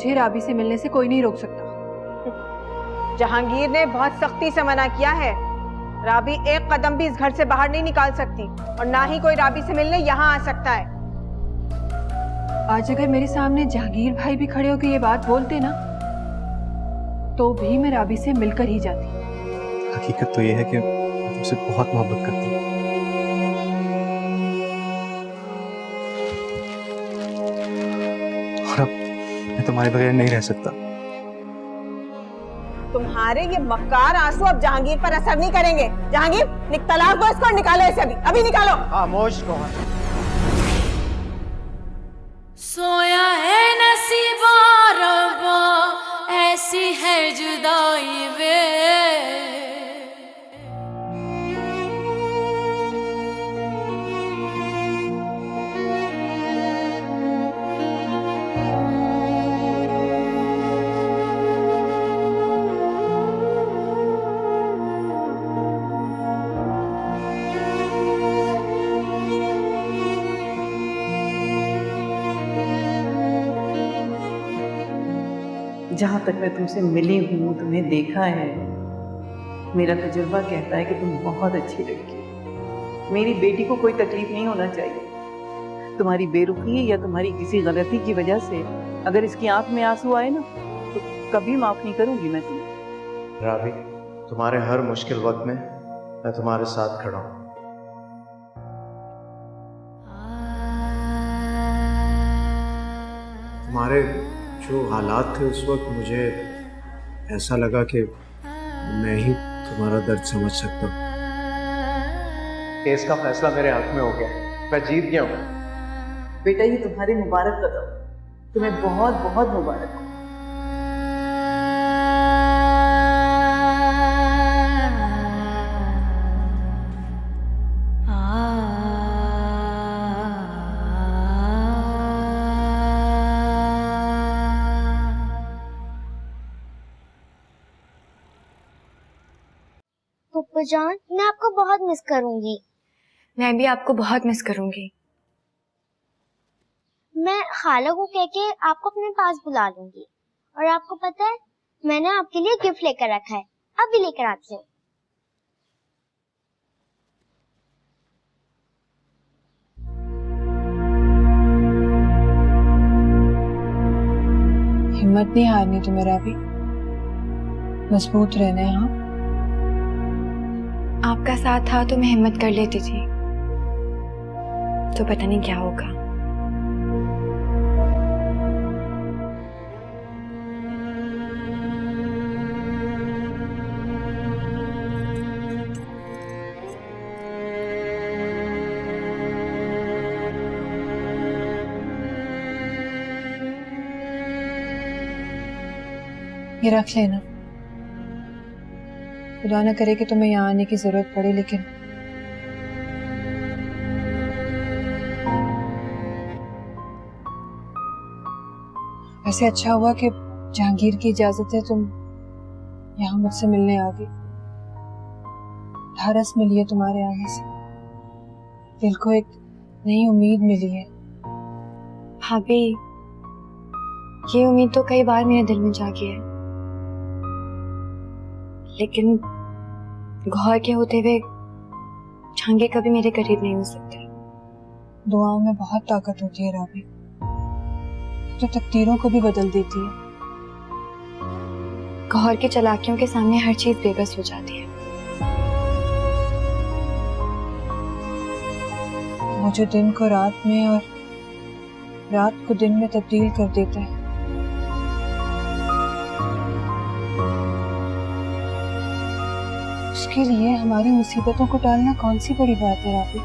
मुझे राबी से मिलने से कोई नहीं रोक सकता। जहांगीर ने बहुत सख्ती से मना किया है। राबी एक कदम भी इस घर से बाहर नहीं निकाल सकती और ना ही कोई राबी से मिलने यहाँ आ सकता है। आज अगर मेरे सामने जहांगीर भाई भी खड़े होकर ये बात बोलते ना, तो भी मैं राबी से मिलकर ही जाती। हकीकत तो ये है कि मैं तुमसे बहुत मोहब्बत करती हूँ। और अब मैं तुम्हारे बगैर नहीं रह सकता। तुम्हारे ये मक्कार आंसू अब जहांगीर पर असर नहीं करेंगे। जहांगीर, तलाक दो इसको और निकालो इसे अभी निकालो। खामोश कौन? सोया है नसीबा रब्बा, ऐसी है जुदाई वे। जहाँ तक मैं तुमसे मिली हूँ, तुम्हें देखा है, मेरा तजुर्बा कहता है कि तुम बहुत अच्छी लड़की हो। मेरी बेटी को कोई तकलीफ नहीं होना चाहिए। तुम्हारी बेरुखी या तुम्हारी किसी गलती की वजह से अगर इसकी आंख में आंसू आए ना, तो कभी माफ नहीं करूंगी मैं तुम्हें। राबी, तुम्हारे हर मुश्किल वक्त में मैं तुम्हारे साथ खड़ा हूँ। तुम्हारे जो हालात थे उस वक्त मुझे ऐसा लगा कि मैं ही तुम्हारा दर्द समझ सकता हूँ। केस का फैसला मेरे हाथ में हो गया, मैं जीत गया हूँ। बेटा, ये तुम्हारी मुबारक कदम, तुम्हें बहुत बहुत मुबारक। पप्पा जान, मैं आपको बहुत मिस करूंगी। मैं भी आपको बहुत मिस करूंगी। मैं खाला को कह के आपको अपने पास बुला लूंगी। और आपको पता है, मैंने आपके लिए गिफ्ट लेकर रखा है, अभी लेकर आती हूँ। हिम्मत नहीं हारनी तुम्हें राबी, मजबूत रहना है। हाँ, आपका साथ था तो मैं हिम्मत कर लेती थी, तो पता नहीं क्या होगा। ये रख लेना। खुदा न करे कि तुम्हें यहाँ आने की जरूरत पड़े, लेकिन वैसे अच्छा हुआ कि जहांगीर की इजाजत है तुम यहाँ मुझसे मिलने आ गई। ढारस मिली है तुम्हारे आने से, दिल को एक नई उम्मीद मिली है। भाभी, ये उम्मीद तो कई बार मेरे दिल में जागी है, लेकिन गौहर के होते हुए जहांगीर कभी मेरे करीब नहीं हो सकते। दुआओं में बहुत ताकत होती है राबी, तो तकदीरों को भी बदल देती है। गौहर की चालाकियों के सामने हर चीज बेबस हो जाती है। वो जो दिन को रात में और रात को दिन में तब्दील कर देता है, उसके लिए हमारी मुसीबतों को टालना कौन सी बड़ी बात है राबी।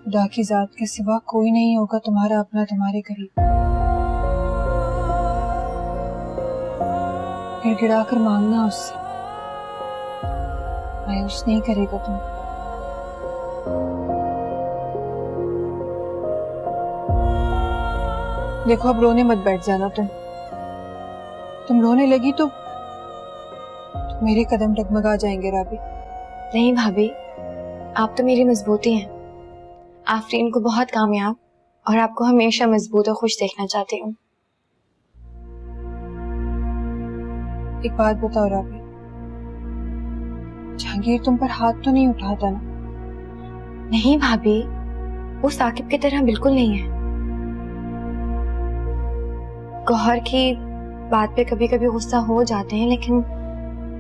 खुदा की जात के सिवा कोई नहीं होगा तुम्हारा अपना तुम्हारे करीब। गिड़गिड़ा कर मांगना उससे, मायूस नहीं करेगा तुम। देखो, अब रोने मत बैठ जाना। तुम रोने लगी तो मेरे कदम डगमगा जाएंगे राबी। नहीं भाभी, आप तो मेरी मजबूती हैं। आफरीन को बहुत कामयाब और आपको हमेशा मजबूत और खुश देखना चाहती हूँ। एक बात बताओ राबी, जहांगीर तुम पर हाथ तो नहीं उठाता ना? नहीं भाभी, वो साकिब की तरह बिल्कुल नहीं है। गौहर की बात पे कभी कभी गुस्सा हो जाते हैं, लेकिन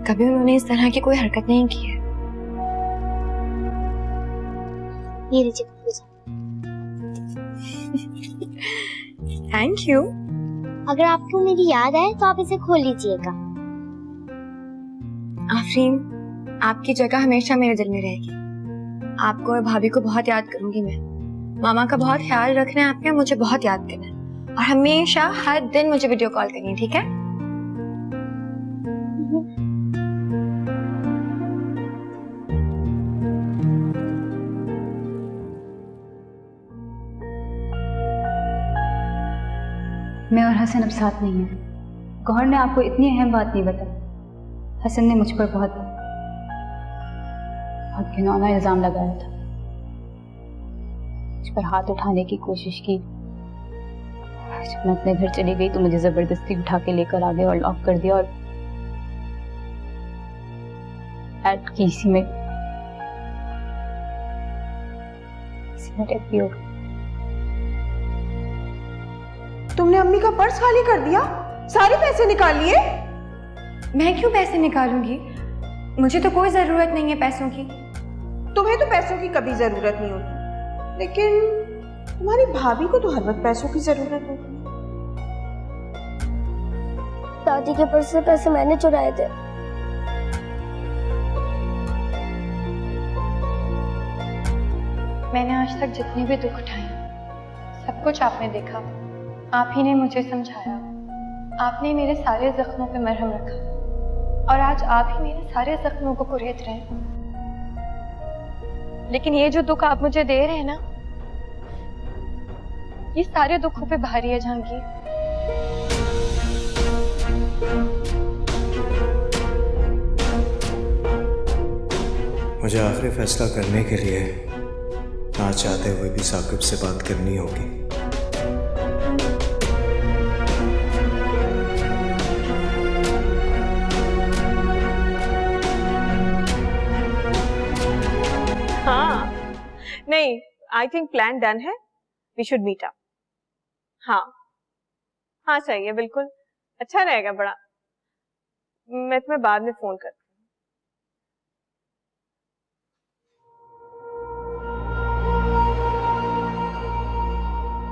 कभी उन्होंने इस तरह की कोई हरकत नहीं की है। ये लीजिए पूजा। Thank you. अगर आपको मेरी याद आए तो आप इसे खोल लीजिएगा। आफरीन, आपकी जगह हमेशा मेरे दिल में रहेगी। आपको और भाभी को बहुत याद करूंगी मैं। मामा का बहुत ख्याल रखना है आपने, मुझे बहुत याद करना है और हमेशा हर दिन मुझे वीडियो कॉल करनी, ठीक है? मैं और हसन अब साथ नहीं हैं। गौहर ने आपको इतनी अहम बात नहीं बताई। हसन ने मुझ पर बहुत घिनौना इल्जाम लगाया था, मुझ पर हाथ उठाने की कोशिश की। जब मैं अपने घर चली गई तो मुझे जबरदस्ती उठा के लेकर आ गए और लॉक कर दिया और ऐड की इसी में डेथ भी हो गई। तुमने अम्मी का पर्स खाली कर दिया, सारे पैसे निकाल लिए? मैं क्यों पैसे निकालूंगी? मुझे तो कोई जरूरत नहीं है पैसों की। तुम्हें तो पैसों की कभी जरूरत नहीं होती, लेकिन तुम्हारी भाभी को तो हर वक्त पैसों की जरूरत होती है। दादी के पर्स से पैसे मैंने चुराए थे। मैंने आज तक जितने भी दुख उठाए सब कुछ आपने देखा। आप ही ने मुझे समझाया, आपने मेरे सारे जख्मों पे मरहम रखा और आज आप ही मेरे सारे जख्मों को कुरेद रहे हैं। लेकिन ये जो दुख आप मुझे दे रहे हैं ना, ये सारे दुखों पे भारी है जहांगीर। मुझे आखिरी फैसला करने के लिए ना चाहते हुए भी साकिब से बात करनी होगी। हाँ, नहीं, आई थिंक प्लान डन है। We should meet up. हाँ हाँ, सही है, बिल्कुल अच्छा रहेगा बड़ा। मैं तुम्हें बाद में फोन करती हूँ।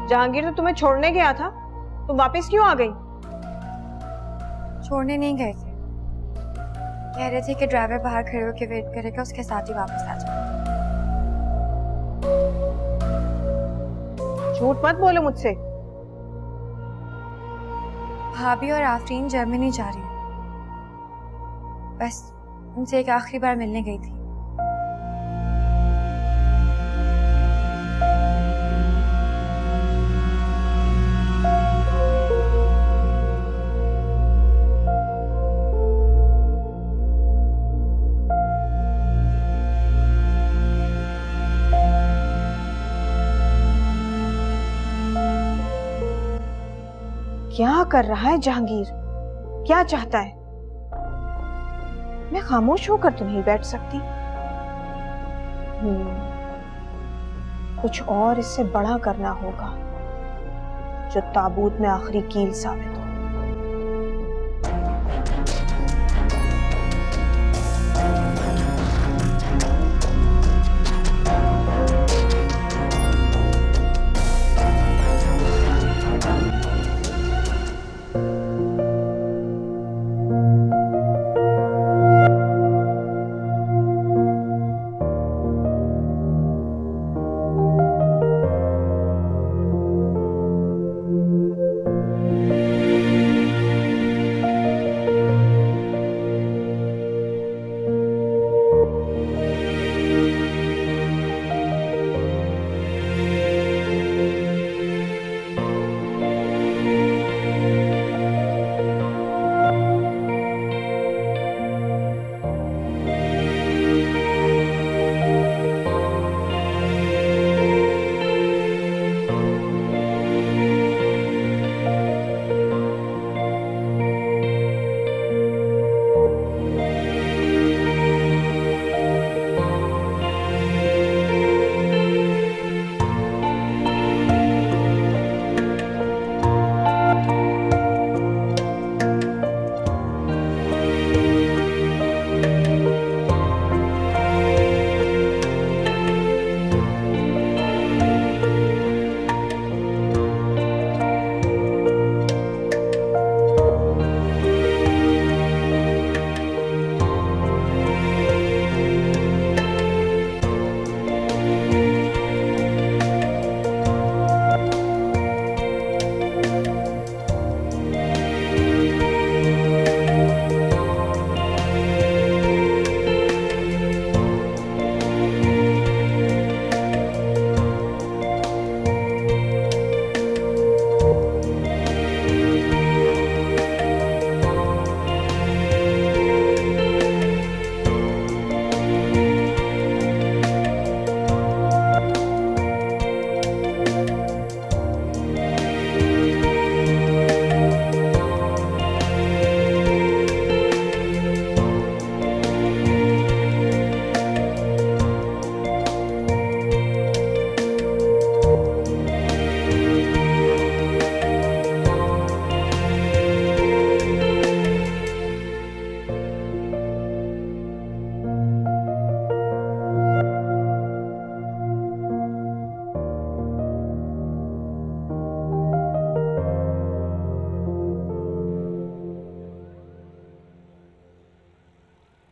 जहांगीर तो तुम्हें छोड़ने गया था, तुम वापस क्यों आ गई? छोड़ने नहीं गए थे, कह रहे थे कि ड्राइवर बाहर खड़े होकर वेट करेगा, उसके साथ ही वापस आ जाए। झूठ मत बोलो मुझसे। भाभी और आफरीन जर्मनी जा रही हैं, बस उनसे एक आखिरी बार मिलने गई थी। क्या कर रहा है जहांगीर? क्या चाहता है? मैं खामोश होकर तो नहीं बैठ सकती। कुछ और इससे बड़ा करना होगा, जो ताबूत में आखिरी कील साबित हो।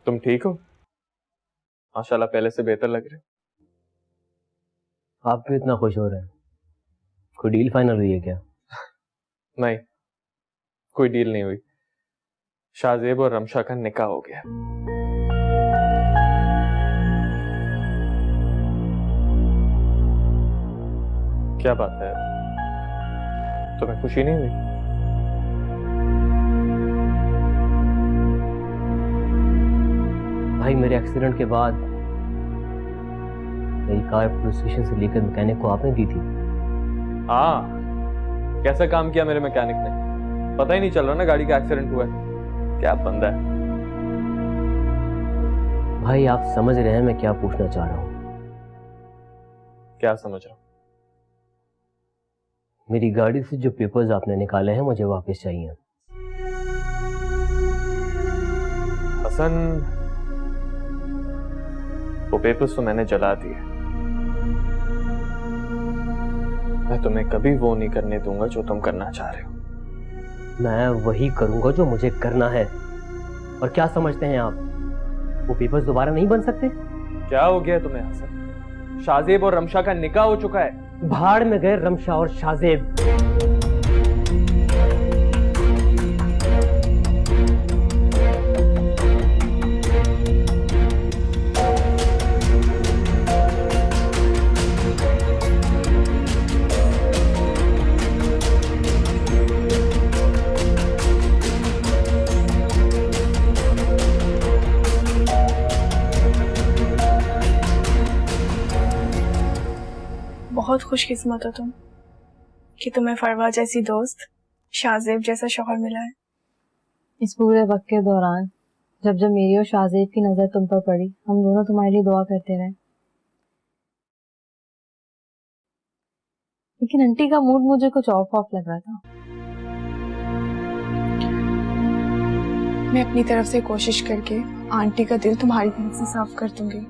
तुम ठीक हो? माशाल्लाह पहले से बेहतर लग रहे हो। आप भी इतना खुश हो रहे हैं, कोई डील फाइनल हुई है क्या? नहीं, कोई डील नहीं हुई। शाहजेब और रमशा का निकाह हो गया। क्या बात है, तुम्हें खुशी नहीं हुई? भाई मेरे एक्सीडेंट के बाद मेरी कार पुलिस स्टेशन से लेकर मैकेनिक को आपने दी थी। हाँ, कैसा काम किया मेरे मैकेनिक ने, पता ही नहीं चल रहा ना गाड़ी का एक्सीडेंट हुआ है। क्या बंदा है भाई, आप समझ रहे हैं मैं क्या पूछना चाह रहा हूं? क्या समझ रहा हूं? मेरी गाड़ी से जो पेपर्स आपने निकाले हैं मुझे वापस चाहिए। हसन, वो पेपर्स तो मैंने जला दिए। मैं तुम्हें कभी वो नहीं करने दूंगा जो तुम करना चाह रहे हो। मैं वही करूंगा जो मुझे करना है। और क्या समझते हैं आप, वो पेपर्स दोबारा नहीं बन सकते? क्या हो गया तुम्हें हसन? शाहजेब और रमशा का निकाह हो चुका है। भाड़ में गए रमशा और शाहजेब। बहुत खुशकिस्मत हो तुम कि तुम्हें फरवा जैसी दोस्त, शाहजेब जैसा शौहर मिला है। इस पूरे वक्त के दौरान जब जब मेरी और शाहजेब की नजर तुम पर पड़ी, हम दोनों तुम्हारे लिए दुआ करते रहे। लेकिन आंटी का मूड मुझे कुछ ऑफ लग रहा था। मैं अपनी तरफ से कोशिश करके आंटी का दिल तुम्हारी तरफ से साफ कर दूंगी।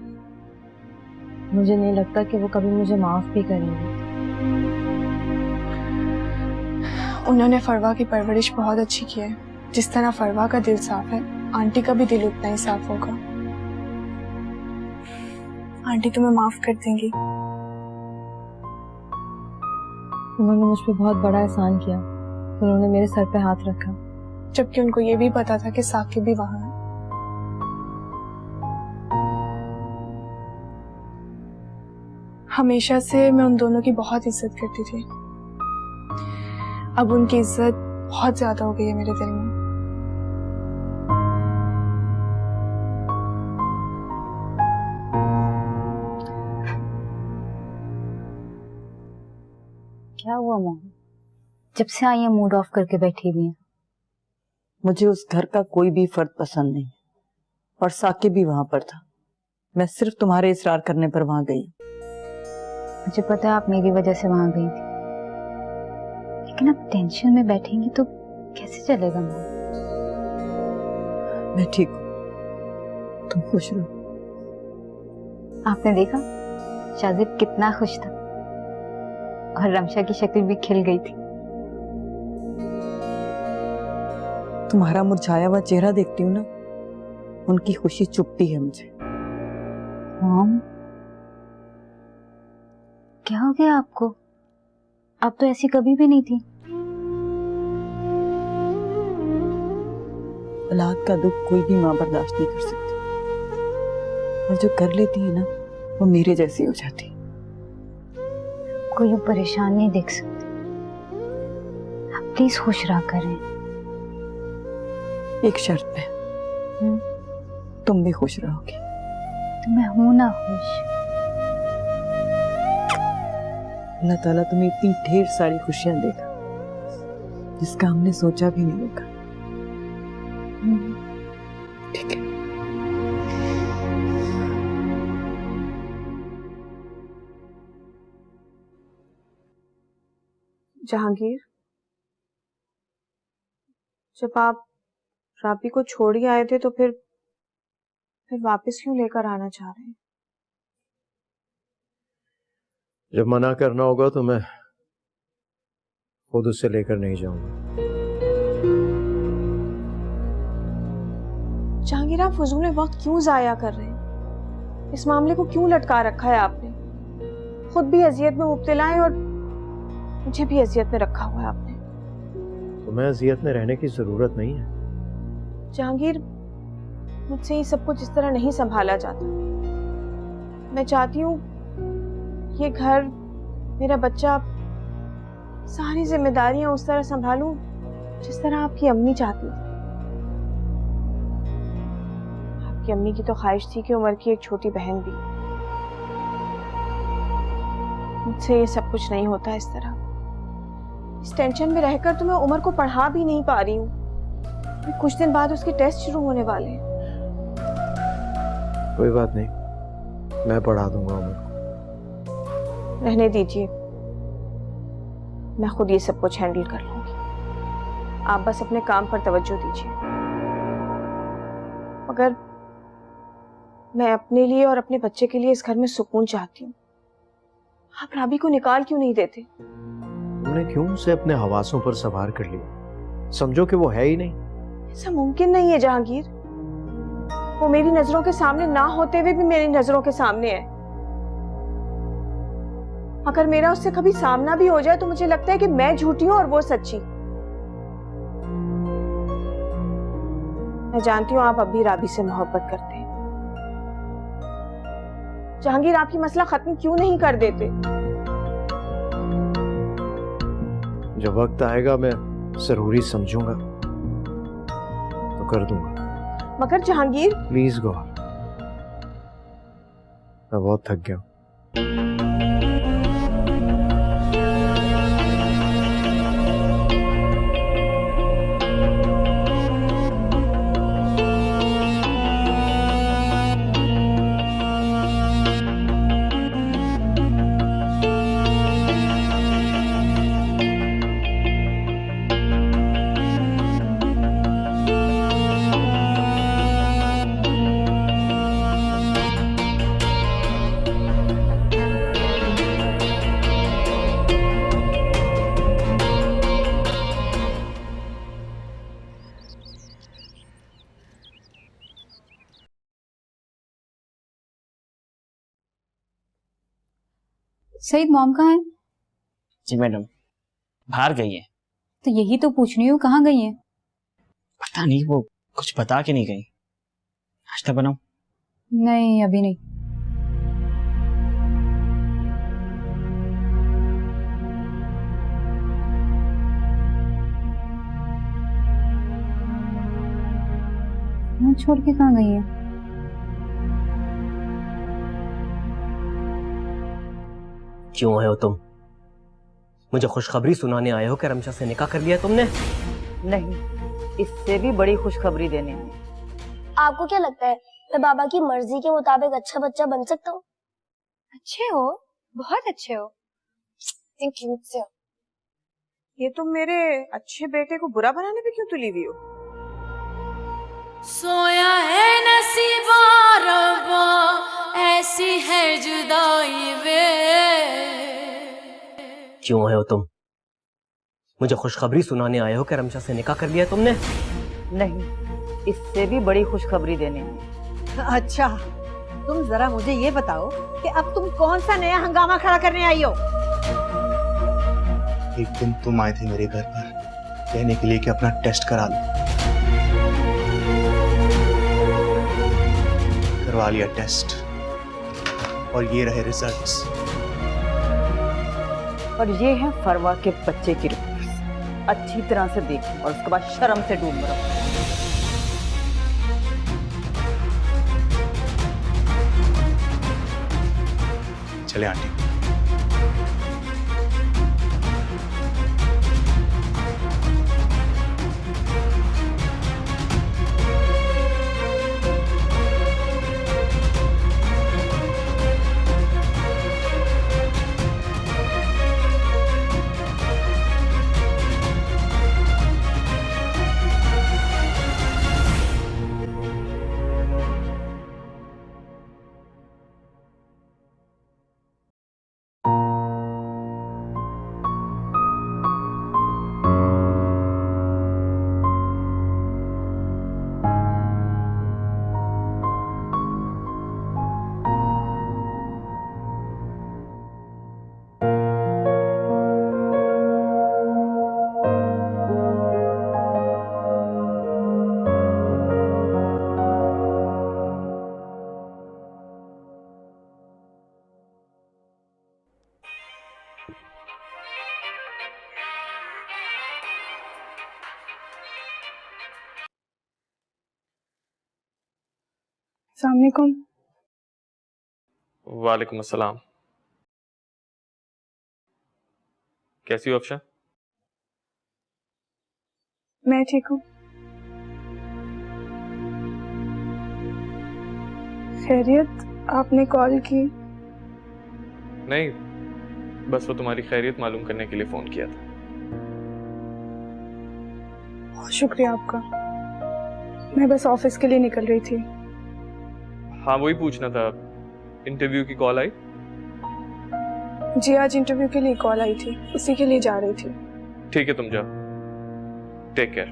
मुझे नहीं लगता कि वो कभी मुझे माफ भी करेंगे। उन्होंने फरवा की परवरिश बहुत अच्छी की है। जिस तरह फरवा का दिल साफ है, आंटी का भी दिल उतना ही साफ होगा। आंटी तुम्हें माफ कर देंगी। उन्होंने मुझ पर बहुत बड़ा एहसान किया। उन्होंने मेरे सर पे हाथ रखा, जबकि उनको ये भी पता था कि साकिब भी वहां है। हमेशा से मैं उन दोनों की बहुत इज्जत करती थी। अब उनकी इज्जत बहुत ज्यादा हो गई है मेरे दिल में। क्या हुआ मॉम? जब से आई है मूड ऑफ करके बैठी हुई है। मुझे उस घर का कोई भी फर्द पसंद नहीं, और साकिब भी वहां पर था। मैं सिर्फ तुम्हारे इसरार करने पर वहां गई। मुझे पता है आप मेरी वजह से वहां गई थी, लेकिन अब टेंशन में बैठेंगी तो कैसे चलेगा मॉम? मैं ठीक हूँ, तुम खुश रहो। आपने देखा शाहजेब कितना खुश था, और रमशा की शक्ल भी खिल गई थी। तुम्हारा मुरझाया हुआ चेहरा देखती हूँ ना, उनकी खुशी चुपती है मुझे। मॉम, क्या हो गया आपको? आप तो ऐसी कभी भी नहीं थी। औलाद का दुख कोई भी माँ बर्दाश्त नहीं कर सकती, और जो कर लेती है ना वो मेरे जैसी हो जाती। कोई यूं परेशान नहीं देख सकते। आप प्लीज खुश रहा करें। एक शर्त पे, तुम भी खुश रहोगी। तो मैं हूं ना खुश। अल्लाह ताला तुम्हें इतनी ढेर सारी खुशियां देगा जिसका हमने सोचा भी नहीं होगा। ठीक है। जहांगीर, जब आप राबी को छोड़ ही आए थे तो फिर वापस क्यों लेकर आना चाह रहे हैं? जब मना करना होगा तो मैं खुद उससे लेकर नहीं जाऊंगा। जहांगीर, आप फजूल में वक्त क्यों जाया कर रहे हैं? इस मामले को क्यों लटका रखा है आपने? खुद भी अजियत में मुब्तला हैं और मुझे भी अजियत में रखा हुआ है आपने। तुम्हें अजियत में रहने की जरूरत नहीं है। जहांगीर, मुझसे ये सब कुछ इस तरह नहीं संभाला जाता। मैं चाहती हूँ ये घर, मेरा बच्चा, सारी जिम्मेदारियां उस तरह संभालूं जिस तरह आपकी अम्मी चाहती थी। आपकी अम्मी की तो ख्वाहिश थी कि उमर की एक छोटी बहन भी। मुझसे ये सब कुछ नहीं होता इस तरह। इस टेंशन में रहकर तो मैं उमर को पढ़ा भी नहीं पा रही हूँ। कुछ दिन बाद उसके टेस्ट शुरू होने वाले हैं। कोई बात नहीं, मैं पढ़ा दूंगा उमर को। रहने दीजिए, मैं खुद ये सब कुछ हैंडल कर लूंगी। आप बस अपने काम पर तवज्जो दीजिए। मगर मैं अपने लिए और अपने बच्चे के लिए इस घर में सुकून चाहती हूँ। आप राबी को निकाल क्यों नहीं देते? तुमने क्यों उसे अपने हवासों पर सवार कर लिया? समझो कि वो है ही नहीं। ऐसा मुमकिन नहीं है जहांगीर। वो मेरी नजरों के सामने ना होते हुए भी मेरी नजरों के सामने है। अगर मेरा उससे कभी सामना भी हो जाए तो मुझे लगता है कि मैं झूठी हूं और वो सच्ची। मैं जानती हूं आप अब भी राबी से मोहब्बत करते हैं। जहांगीर, आपकी मसला खत्म क्यों नहीं कर देते? जब वक्त आएगा मैं जरूरी समझूंगा तो कर दूंगा। मगर जहांगीर, प्लीज गो, मैं बहुत थक गया हूं। सईद, मॉम कहाँ है? जी मैडम, बाहर गई है। तो यही तो पूछ रही हूँ, कहाँ गई है? पता नहीं, वो कुछ बता के नहीं गई। नाश्ता बनाऊं? नहीं, अभी नहीं। मुझे छोड़ के कहाँ गई है? क्यों आए हो तुम? मुझे खुशखबरी सुनाने आए हो कि रमशा से निकाह कर लिया तुमने? नहीं, इससे भी बड़ी खुशखबरी देने आई। आपको क्या लगता है मैं बाबा की मर्जी के मुताबिक अच्छा बच्चा बन सकता हूँ? अच्छे हो, बहुत अच्छे हो। Thank you. ये तुम मेरे अच्छे बेटे को बुरा बनाने पे क्यों तुली हुई हो? सोया है नसीबा रब्बा, ऐसी है जुदाई वे। क्यों आए हो तुम? मुझे खुशखबरी सुनाने आए हो कि रमशा से निकाह कर लिया तुमने? नहीं, इससे भी बड़ी खुशखबरी देने आई। अच्छा, तुम जरा मुझे ये बताओ कि अब तुम कौन सा नया हंगामा खड़ा करने आई हो? एक दिन तुम आए थे मेरे घर पर कहने के लिए कि अपना टेस्ट करा लो। करवा लिया टेस्ट और ये रहे रिजल्ट्स। और ये है फरवा के बच्चे की रिपोर्ट्स। अच्छी तरह से देखो और उसके बाद शर्म से डूब मरो। चले आंटी। अस्सलाम वालेकुम। वालेकुम अस्सलाम। कैसी हो अफशा? मैं ठीक हूँ। खैरियत? आपने कॉल की? नहीं, बस वो तुम्हारी खैरियत मालूम करने के लिए फोन किया था। बहुत शुक्रिया आपका। मैं बस ऑफिस के लिए निकल रही थी। हाँ, वही पूछना था, इंटरव्यू की कॉल आई? जी, आज इंटरव्यू के लिए कॉल आई थी, उसी के लिए जा रही थी। ठीक है, तुम जाओ। Take care.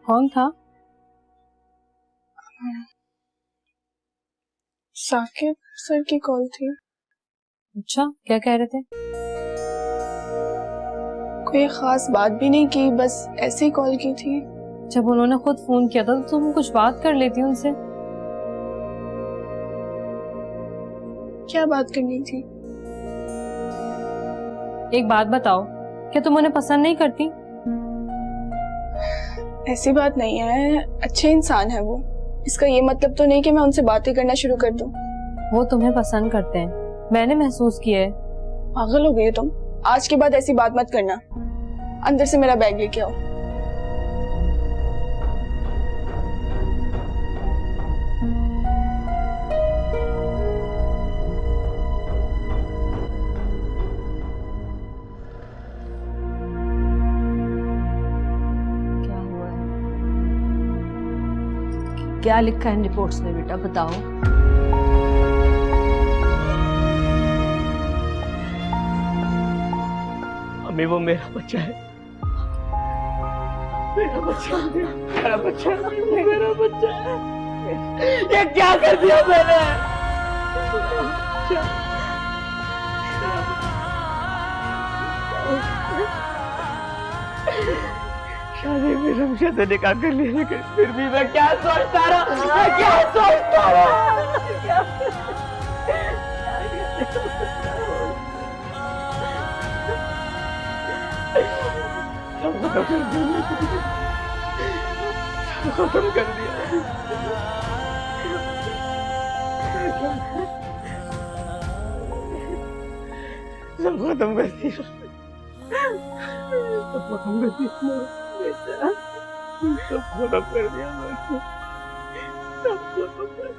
कौन था? साकिब सर की कॉल थी। अच्छा, क्या कह रहे थे? कोई खास बात भी नहीं की, बस ऐसे ही कॉल की थी। जब उन्होंने खुद फोन किया था तो तुम कुछ बात कर लेती उनसे। क्या बात करनी थी? एक बात बताओ, क्या तुम उन्हें पसंद नहीं करती? ऐसी बात नहीं है, अच्छे इंसान है वो। इसका ये मतलब तो नहीं कि मैं उनसे बातें करना शुरू कर दूं। वो तुम्हें पसंद करते हैं, मैंने महसूस किया है। पागल हो गई हो तुम? आज के बाद ऐसी बात मत करना। अंदर से मेरा बैग लेके आओ। क्या लिखा है रिपोर्ट्स में बेटा, बताओ। अम्मी, वो मेरा बच्चा है। मेरा बच्चा, मेरा बच्चा, मेरा बच्चा है। ये क्या कर दिया मैंने? शादी में रमशा से निकाह कर लिया, लेकिन फिर भी मैं क्या सोचता रहा, मैं क्या सोचता रहा। खत्म कर दिया। सब खत्म कर दिया। सब खत्म कर दिया बेटा, सब खत्म कर दिया मैंने। सब खत्म कर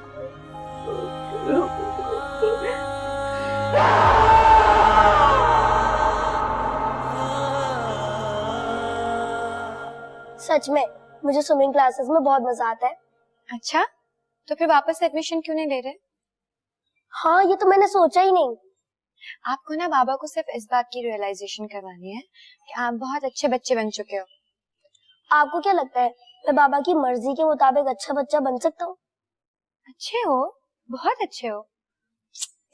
सच में मुझे स्विमिंग क्लासेस में बहुत मजा आता है। अच्छा, तो फिर वापस एडमिशन क्यों नहीं ले रहे? हाँ, ये तो मैंने सोचा ही नहीं। आपको ना बाबा को सिर्फ इस बात की रियलाइजेशन करवानी है कि आप बहुत अच्छे बच्चे बन चुके हो। आपको क्या लगता है मैं बाबा की मर्जी के मुताबिक अच्छा बच्चा बन सकता हूँ? अच्छे हो, बहुत अच्छे हो।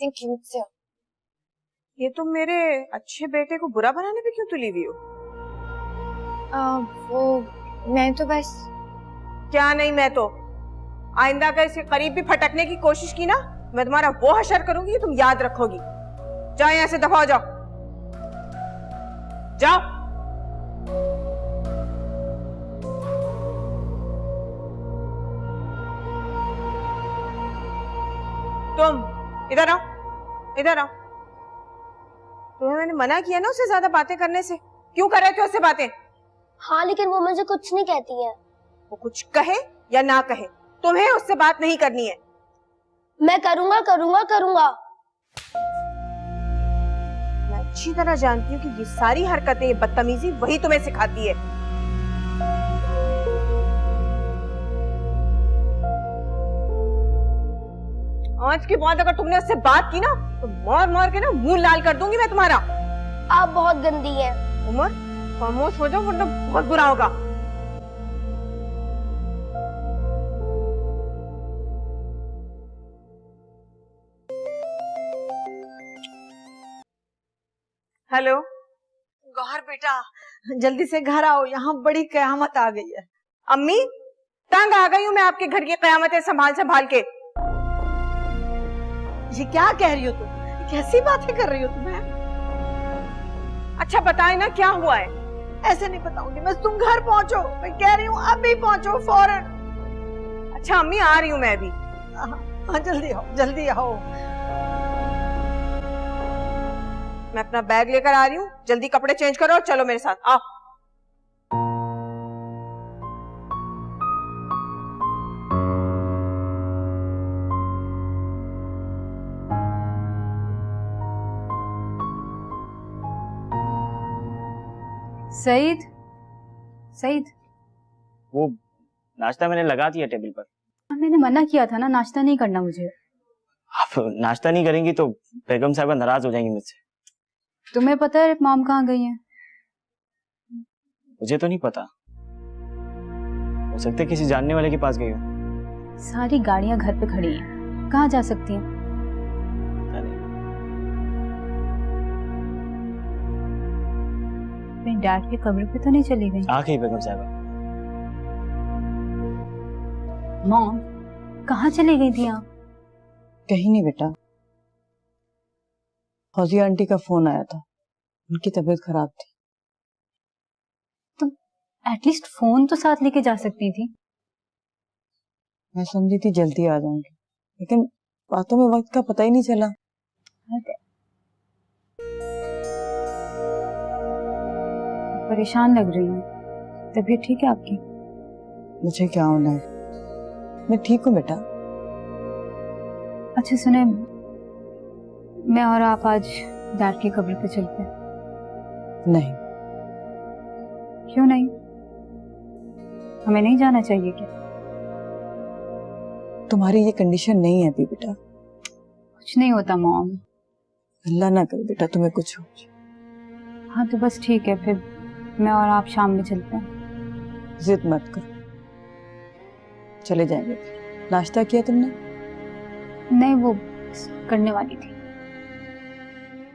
क्यूट से हो। ये तुम मेरे अच्छे बेटे को बुरा बनाने पे क्यों तुली हुई हो? वो मैं तो बस। क्या नहीं, मैं तो आइंदा का इसके करीब भी फटकने की कोशिश की ना, मैं तुम्हारा वो हशर करूंगी, तुम याद रखोगी। जाओ यहाँ से, दफा हो जाओ, जाओ। तुम इधर आओ, इधर आओ। तुम्हें मैंने मना किया ना उससे ज्यादा बातें करने से, क्यों कर रहे थे उससे बातें? हाँ, लेकिन वो मुझे कुछ नहीं कहती है। वो कुछ कहे या ना कहे, तुम्हें उससे बात नहीं करनी है। मैं करूंगा करूंगा करूंगा। मैं अच्छी तरह जानती हूँ कि ये सारी हरकतें, ये बदतमीजी वही तुम्हें सिखाती है। आज के बाद अगर तुमने उससे बात की ना तो मार मार के ना मुंह लाल कर दूंगी मैं तुम्हारा। आप बहुत गंदी हैं। उमर, खामोश हो जाओ वरना बहुत बुरा होगा। हेलो गौहर बेटा, जल्दी से घर आओ, यहाँ बड़ी कयामत आ गई है। अम्मी, तंग आ गई हूँ मैं आपके घर की कयामतें संभाल संभाल के। ये क्या कह रही हो तुम? कैसी बातें कर रही हो तुम? अच्छा बताए ना क्या हुआ है। ऐसे नहीं बताऊंगी मैं, तुम घर पहुंचो, मैं कह रही हूँ अभी पहुंचो फौरन। अच्छा अम्मी आ रही हूँ मैं भी। हाँ जल्दी आओ, जल्दी आओ। मैं अपना बैग लेकर आ रही हूँ, जल्दी कपड़े चेंज करो और चलो मेरे साथ, आओ। सईद, सईद, वो नाश्ता मैंने लगा दिया टेबल पर। मैंने मना किया था ना नाश्ता नहीं करना मुझे। आप नाश्ता नहीं करेंगी तो बेगम साहबा नाराज हो जाएंगी मुझसे। तुम्हें पता है मॉम कहाँ गई है? मुझे तो नहीं पता, हो सकता है किसी जानने वाले के पास गई हो। सारी गाड़ियां घर पे खड़ी हैं, कहाँ जा सकती हैं? अपने डैड की कब्र पे तो नहीं चली गई? आ गई बेगम साहबा। मॉम कहाँ चली गई थी आप? कहीं नहीं बेटा, फौजिया आंटी का फोन आया था, उनकी तबीयत खराब थी। तुम एटलीस्ट फोन तो साथ लेके जा सकती थी। मैं समझी थी जल्दी आ जाऊंगी, लेकिन बातों में वक्त का पता ही नहीं चला। परेशान लग रही है, तबीयत ठीक है आपकी? मुझे क्या होना है, मैं ठीक हूँ बेटा। अच्छा सुने, मैं और आप आज डैड की कब्र पे चलते हैं? नहीं। क्यों नहीं? हमें नहीं जाना चाहिए क्या? तुम्हारी ये कंडीशन नहीं है अभी बेटा। कुछ नहीं होता मॉम। अल्लाह ना करे बेटा तुम्हें कुछ हो। हाँ तो बस ठीक है, फिर मैं और आप शाम में चलते हैं। जिद मत करो, चले जाएंगे। नाश्ता किया तुमने? नहीं, वो करने वाली थी।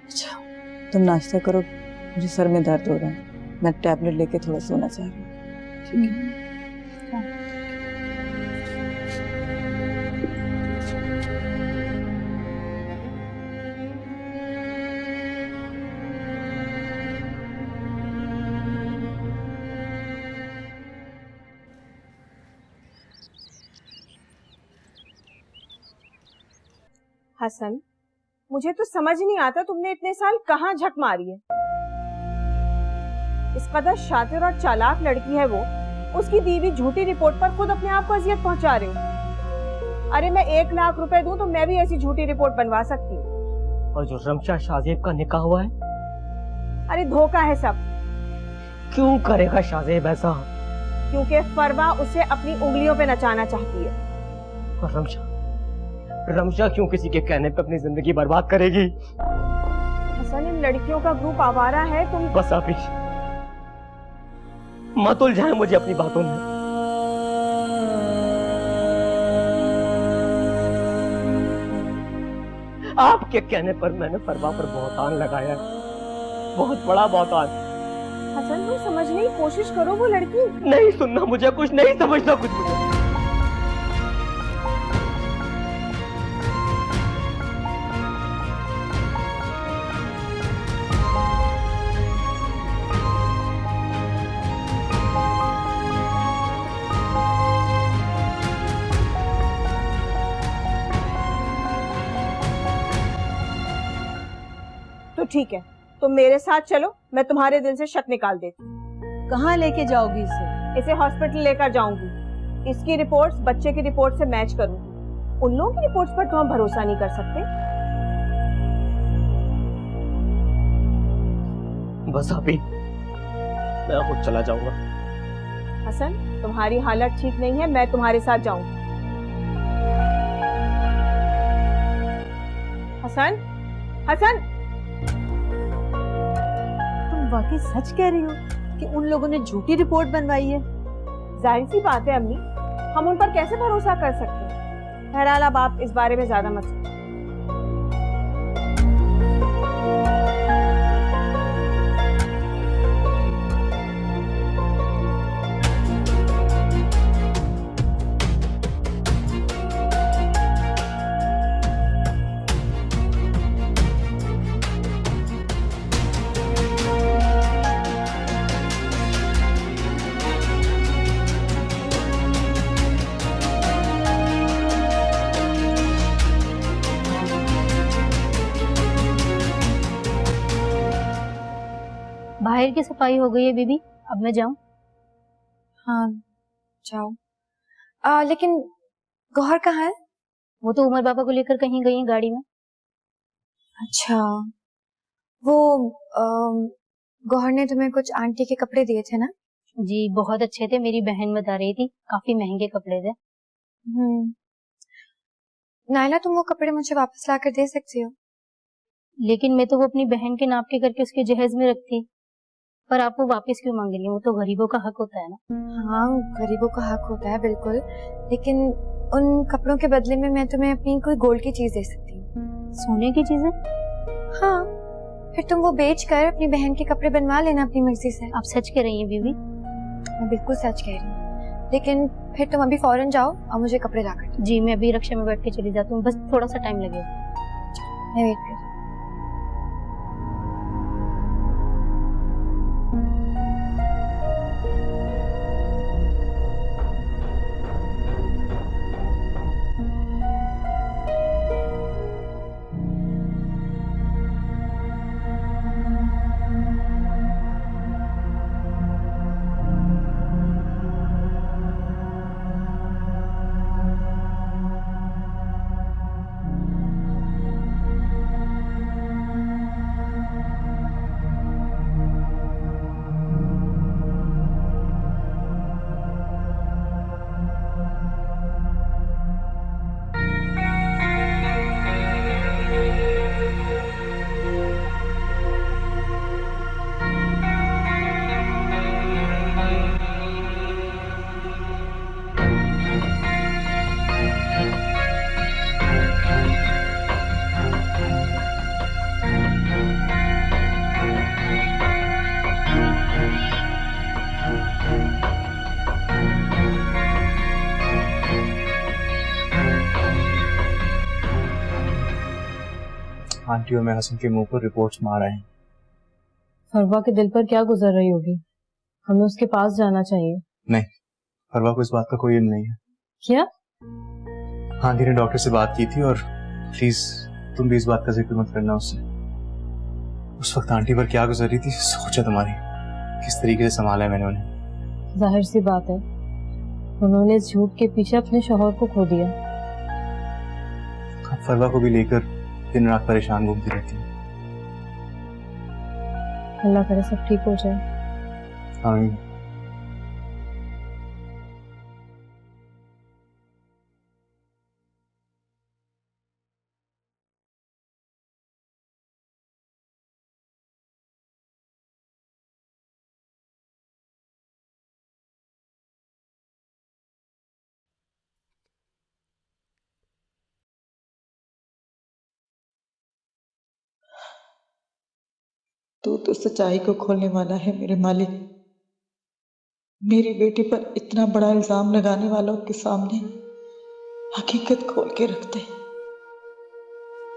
अच्छा तुम नाश्ता करो, मुझे सर में दर्द हो रहा है, मैं टैबलेट लेके थोड़ा सोना चाह रही हूँ। ठीक है? हसन, मुझे तो समझ नहीं आता तुमने इतने साल कहाँ झक मारी है। इस कदर शातिर और चालाक लड़की है वो, उसकी दी हुई झूठी रिपोर्ट पर खुद अपने आप को अजियत पहुंचा रहे हो। अरे मैं 1 लाख रुपए दूं तो मैं भी ऐसी झूठी रिपोर्ट बनवा सकती हूँ। और जो रमशा शाहजेब का निकाह हुआ है? अरे धोखा है सब। क्यों करेगा शाहजेब ऐसा? क्योंकि फरवा उसे अपनी उंगलियों पे नचाना चाहती है। और रमशा क्यों किसी के कहने पे अपनी जिंदगी बर्बाद करेगी? हसन, इन लड़कियों का ग्रुप आवारा है। तुम बस आप ही मत उलझाएं मुझे अपनी बातों में। आपके कहने पर मैंने फरवा पर बहुतान लगाया है, बहुत बड़ा बहुतान। हसन तुम समझने की कोशिश करो, वो लड़की नहीं सुनना मुझे कुछ, नहीं समझना कुछ मुझे। तो ठीक है, तुम मेरे साथ चलो, मैं तुम्हारे दिल से शक निकाल देती हूँ। कहाँ लेके जाओगी इसे? इसे हॉस्पिटल लेकर जाऊंगी, इसकी रिपोर्ट्स बच्चे की रिपोर्ट से मैच करूंगी। उन लोगों की रिपोर्ट्स पर तो हम भरोसा नहीं कर सकते। बस अभी मैं खुद चला जाऊंगा। हसन, तुम्हारी हालत ठीक नहीं है, मैं तुम्हारे साथ जाऊंगी। हसन, हसन, वाकई सच कह रही हो कि उन लोगों ने झूठी रिपोर्ट बनवाई है? जाहिर सी बात है अम्मी, हम उन पर कैसे भरोसा कर सकते हैं। बहरहाल अब आप इस बारे में ज्यादा मत सोचो। बाहर की सफाई हो गई है बीबी, अब मैं जाऊं? हाँ जाओ। लेकिन गौहर कहाँ है? वो तो उमर पापा को लेकर कहीं गई है गाड़ी में। अच्छा, वो गौहर ने तुम्हें कुछ आंटी के कपड़े दिए थे ना? जी बहुत अच्छे थे, मेरी बहन बता रही थी, काफी महंगे कपड़े थे। नायला तुम वो कपड़े मुझे वापस ला कर दे सकती हो। लेकिन मैं तो वो अपनी बहन के नाप के करके उसके जहेज में रखती, पर आप वो वापस क्यों मांग रही हैं? वो तो गरीबों का हक होता है ना। हाँ गरीबों का हक होता है बिल्कुल, लेकिन उन कपड़ों के बदले में मैं तुम्हें अपनी कोई गोल्ड की चीज दे सकती हूँ। सोने की चीजें? हाँ, फिर तुम वो बेच कर अपनी बहन के कपड़े बनवा लेना अपनी मर्जी से। आप सच कह रही हैं बीबी? मैं बिल्कुल सच कह रही हूँ, लेकिन फिर तुम अभी फौरन जाओ और मुझे कपड़े ला कर। जी मैं अभी रिक्शा में बैठ के चली जाती हूँ, बस थोड़ा सा टाइम लगेगा। मैं वेट कर। आंटी और मैं हसन के मुंह पर रिपोर्ट्स मार आए हैं। फरवा के दिल पर क्या गुजर रही होगी? हमें उसके पास जाना चाहिए। नहीं, फरवा को इस बात का कोई इल्म नहीं है। क्या? आंटी ने डॉक्टर से बात की थी और प्लीज तुम भी इस बात का जिक्र मत करना उससे। उस वक्त आंटी पर क्या गुजर रही थी सोचा तुम्हारी, किस तरीके से संभाला है मैंने उन्हें। जाहिर सी बात है, उन्होंने इस झूठ के पीछे अपने शौहर को खो दिया। अब फरवा को भी लेकर दिन रात परेशान घूमती रहती है। अल्लाह करे सब ठीक हो जाए। आमीन। तू तो सच्चाई को खोलने वाला है मेरे मालिक। मेरी बेटी पर इतना बड़ा इल्जाम लगाने वालों के सामने हकीकत खोल के रखते हैं।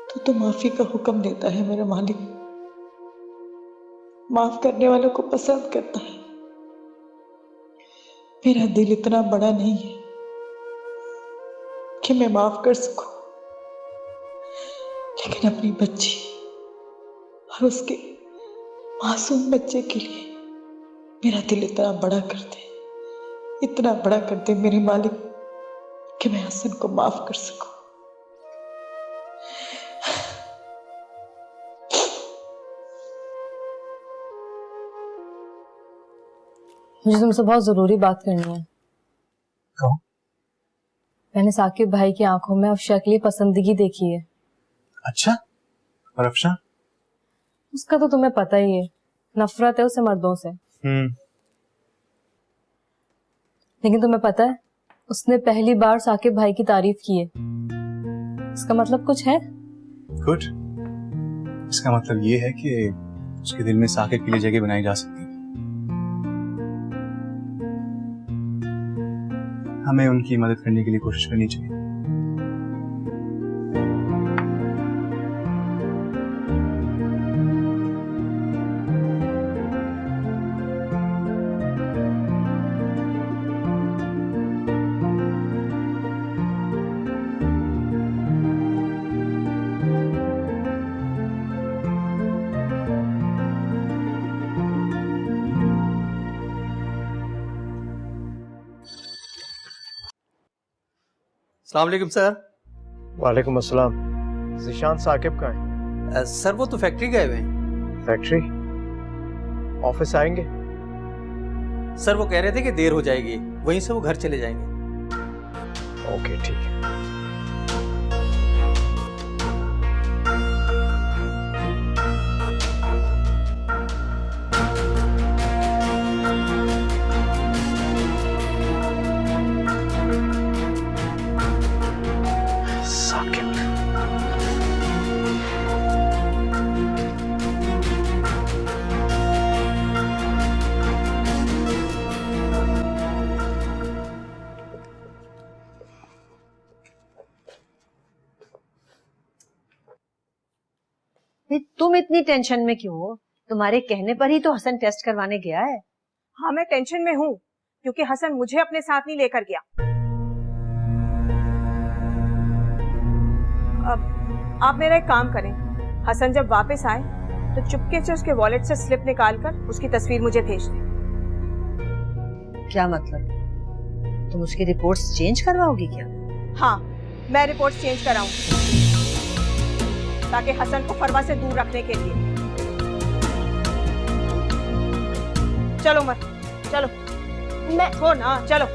तू तो माफी का हुक्म देता है मेरे मालिक। माफ करने वालों को पसंद करता है। मेरा दिल इतना बड़ा नहीं है कि मैं माफ कर सकूं, लेकिन अपनी बच्ची और उसके मासूम बच्चे के लिए मेरा दिल इतना बड़ा कर दे, इतना बड़ा कर दे मेरे मालिक कि मैं हसन को माफ कर सकूं। मुझे तुमसे बहुत जरूरी बात करनी है। कहो। मैंने साकिब भाई की आंखों में अफशा के लिए पसंदगी देखी है। अच्छा, और अफशा? उसका तो तुम्हें पता ही है, नफरत है उसे मर्दों से। लेकिन तुम्हें पता है, उसने पहली बार साकिब भाई की तारीफ की है। इसका मतलब कुछ है? कुछ? इसका मतलब ये है कि उसके दिल में साकिब के लिए जगह बनाई जा सकती है। हमें उनकी मदद करने के लिए कोशिश करनी चाहिए। अस्सलाम वालेकुम सर। वालेकुम अस्सलाम। ज़ीशान साकिब कहाँ है? सर वो तो फैक्ट्री गए हुए हैं। फैक्ट्री? ऑफिस आएंगे? सर वो कह रहे थे कि देर हो जाएगी, वहीं से वो घर चले जाएंगे। ओके ठीक है। तुम इतनी टेंशन में क्यों हो? तुम्हारे कहने पर ही तो हसन टेस्ट करवाने गया है। हाँ मैं टेंशन में हूँ क्योंकि हसन मुझे अपने साथ नहीं लेकर गया। अब आप मेरा एक काम करें, हसन जब वापस आए तो चुपके से उसके वॉलेट से स्लिप निकालकर उसकी तस्वीर मुझे भेज दें। क्या मतलब? तुम उसकी रिपोर्ट्स चेंज करवाओगी क्या? हाँ मैं रिपोर्ट्स चेंज कराऊंगी ताकि हसन को फरवा से दूर रखने के लिए। चलो मत, चलो मैं हो ना, चलो।